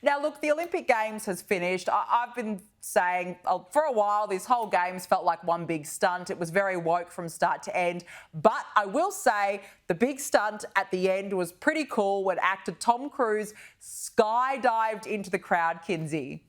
Now, look, the Olympic Games has finished. I've been saying for a while this whole Games felt like one big stunt. It was very woke from start to end. But I will say the big stunt at the end was pretty cool when actor Tom Cruise skydived into the crowd, Kinsey.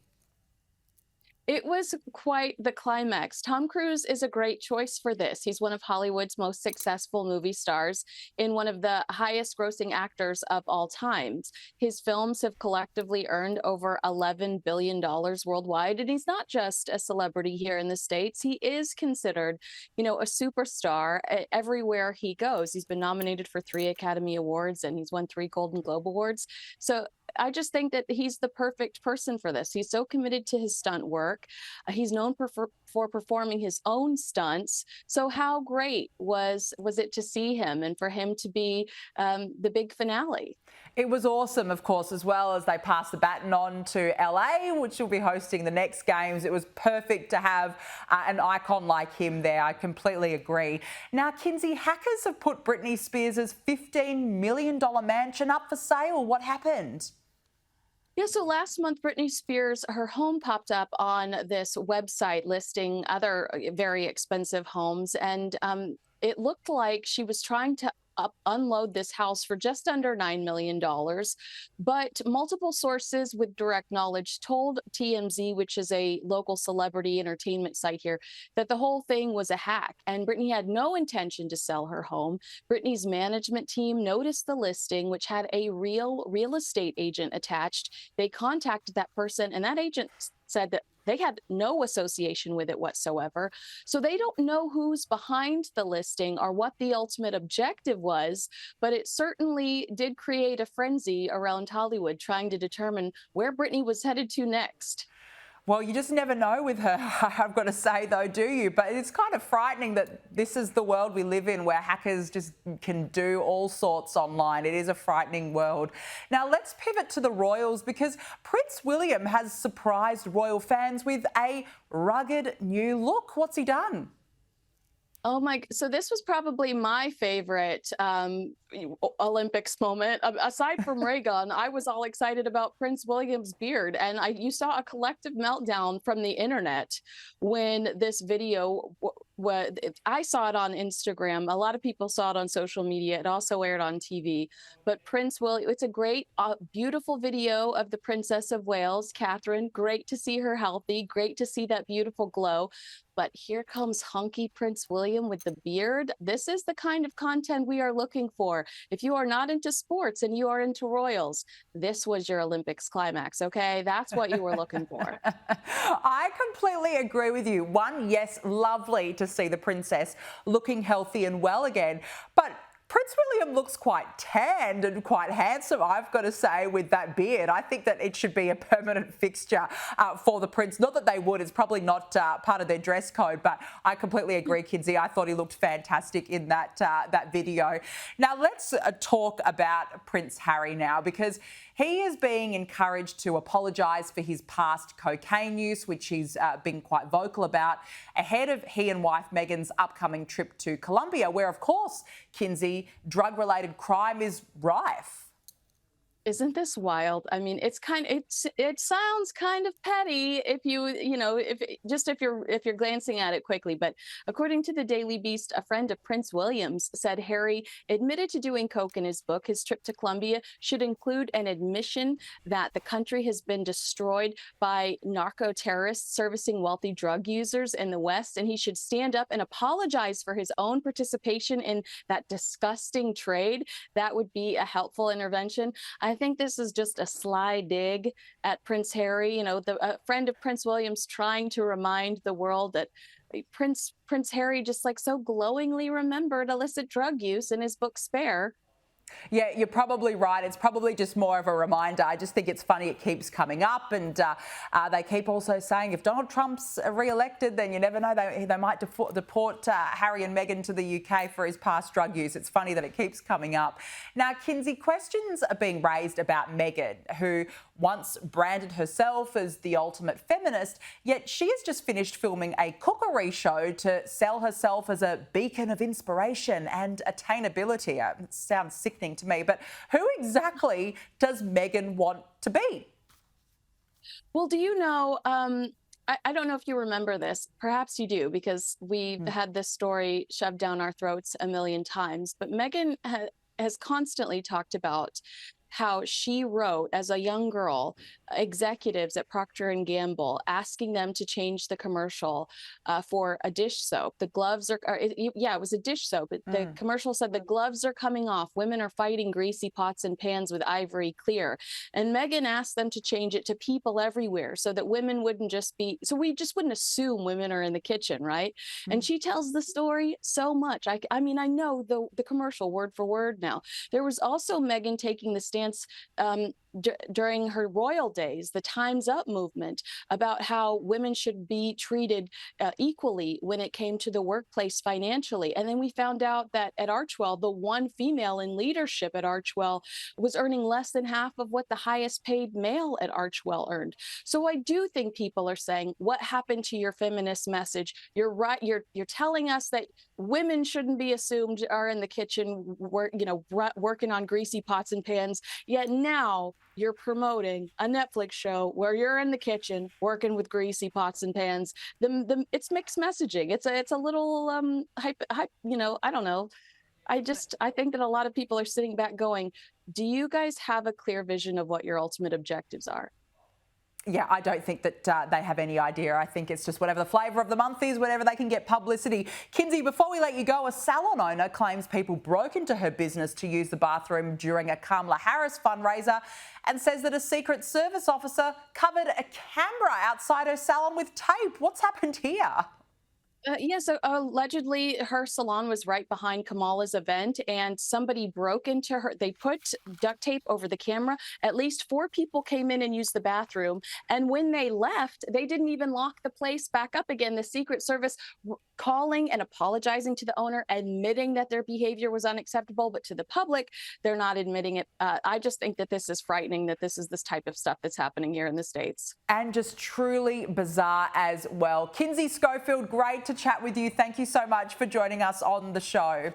It was quite the climax. Tom Cruise is a great choice for this. He's one of Hollywood's most successful movie stars and one of the highest grossing actors of all times. His films have collectively earned over $11 billion worldwide. And he's not just a celebrity here in the States. He is considered, a superstar everywhere he goes. He's been nominated for 3 Academy Awards and he's won 3 Golden Globe Awards. So I just think that he's the perfect person for this. He's so committed to his stunt work. He's known for performing his own stunts. So how great was it to see him and for him to be the big finale? It was awesome, of course, as well as they passed the baton on to LA, which will be hosting the next Games. It was perfect to have an icon like him there. I completely agree. Now, Kinsey, hackers have put Britney Spearss' $15 million mansion up for sale. What happened? Yeah, so last month, Britney Spears, her home popped up on this website listing other very expensive homes. And it looked like she was trying to unload this house for just under $9 million. But multiple sources with direct knowledge told TMZ, which is a local celebrity entertainment site here, that the whole thing was a hack. And Britney had no intention to sell her home. Britney's management team noticed the listing, which had a real estate agent attached. They contacted that person, and that agent said that they had no association with it whatsoever. So they don't know who's behind the listing or what the ultimate objective was, but it certainly did create a frenzy around Hollywood trying to determine where Britney was headed to next. Well, you just never know with her, I've got to say, though, do you? But it's kind of frightening that this is the world we live in, where hackers just can do all sorts online. It is a frightening world. Now, let's pivot to the royals, because Prince William has surprised royal fans with a rugged new look. What's he done? Oh my, so this was probably my favorite Olympics moment. Aside from Reagan, I was all excited about Prince William's beard. And you saw a collective meltdown from the internet when this video, I saw it on Instagram. A lot of people saw it on social media. It also aired on TV. But Prince William, it's a great, beautiful video of the Princess of Wales, Catherine. Great to see her healthy. Great to see that beautiful glow. But here comes hunky Prince William with the beard. This is the kind of content we are looking for. If you are not into sports and you are into royals, this was your Olympics climax, okay? That's what you were looking for. I completely agree with you. One, yes, lovely to see the princess looking healthy and well again. But Prince William looks quite tanned and quite handsome, I've got to say, with that beard. I think that it should be a permanent fixture for the prince. Not that they would, it's probably not part of their dress code, but I completely agree, Kinsey. I thought he looked fantastic in that video. Now, let's talk about Prince Harry now, because he is being encouraged to apologise for his past cocaine use, which he's been quite vocal about, ahead of he and wife Meghan's upcoming trip to Colombia, where, of course, Kinsey, drug-related crime is rife. Isn't this wild? I mean, it sounds kind of petty if if you're glancing at it quickly. But according to the Daily Beast, a friend of Prince William's said Harry admitted to doing coke in his book. His trip to Colombia should include an admission that the country has been destroyed by narco terrorists servicing wealthy drug users in the West, and he should stand up and apologize for his own participation in that disgusting trade. That would be a helpful intervention. I think this is just a sly dig at Prince Harry, a friend of Prince William's trying to remind the world that Prince Harry just so glowingly remembered illicit drug use in his book Spare. Yeah, you're probably right. It's probably just more of a reminder. I just think it's funny it keeps coming up, and they keep also saying if Donald Trump's re-elected, then you never know, they might deport Harry and Meghan to the UK for his past drug use. It's funny that it keeps coming up. Now, Kinsey, questions are being raised about Meghan, who once branded herself as the ultimate feminist, yet she has just finished filming a cookery show to sell herself as a beacon of inspiration and attainability. It sounds sickening to me, but who exactly does Meghan want to be? Well, do you know? I don't know if you remember this. Perhaps you do, because we've Mm. had this story shoved down our throats a million times. But Megan has constantly talked about how she wrote as a young girl executives at Procter and Gamble, asking them to change the commercial for a dish soap. The gloves are, yeah, it was a dish soap. The Mm. commercial said the gloves are coming off. Women are fighting greasy pots and pans with ivory clear. And Megan asked them to change it to people everywhere, so that women wouldn't just be, so we just wouldn't assume women are in the kitchen, right? And Mm. she tells the story so much. I mean, I know the commercial word for word now. There was also Megan taking the stance during her royal days, the Time's Up movement, about how women should be treated equally when it came to the workplace financially. And then we found out that at Archwell, the one female in leadership at Archwell was earning less than half of what the highest paid male at Archwell earned. So I do think people are saying, what happened to your feminist message? You're right. You're telling us that women shouldn't be assumed are in the kitchen, working on greasy pots and pans. Yet now you're promoting a Netflix show where you're in the kitchen working with greasy pots and pans. It's mixed messaging. It's a little I don't know. I think that a lot of people are sitting back going, do you guys have a clear vision of what your ultimate objectives are? Yeah, I don't think that they have any idea. I think it's just whatever the flavour of the month is, whatever they can get publicity. Kinsey, before we let you go, a salon owner claims people broke into her business to use the bathroom during a Kamala Harris fundraiser and says that a Secret Service officer covered a camera outside her salon with tape. What's happened here? Yeah, so allegedly her salon was right behind Kamala's event, and somebody broke into her. They put duct tape over the camera. At least four people came in and used the bathroom. And when they left, they didn't even lock the place back up again. The Secret Service calling and apologizing to the owner, admitting that their behavior was unacceptable, but to the public, they're not admitting it. I just think that this is frightening, that this is this type of stuff that's happening here in the States. And just truly bizarre as well. Kinsey Schofield, great to chat with you. Thank you so much for joining us on the show.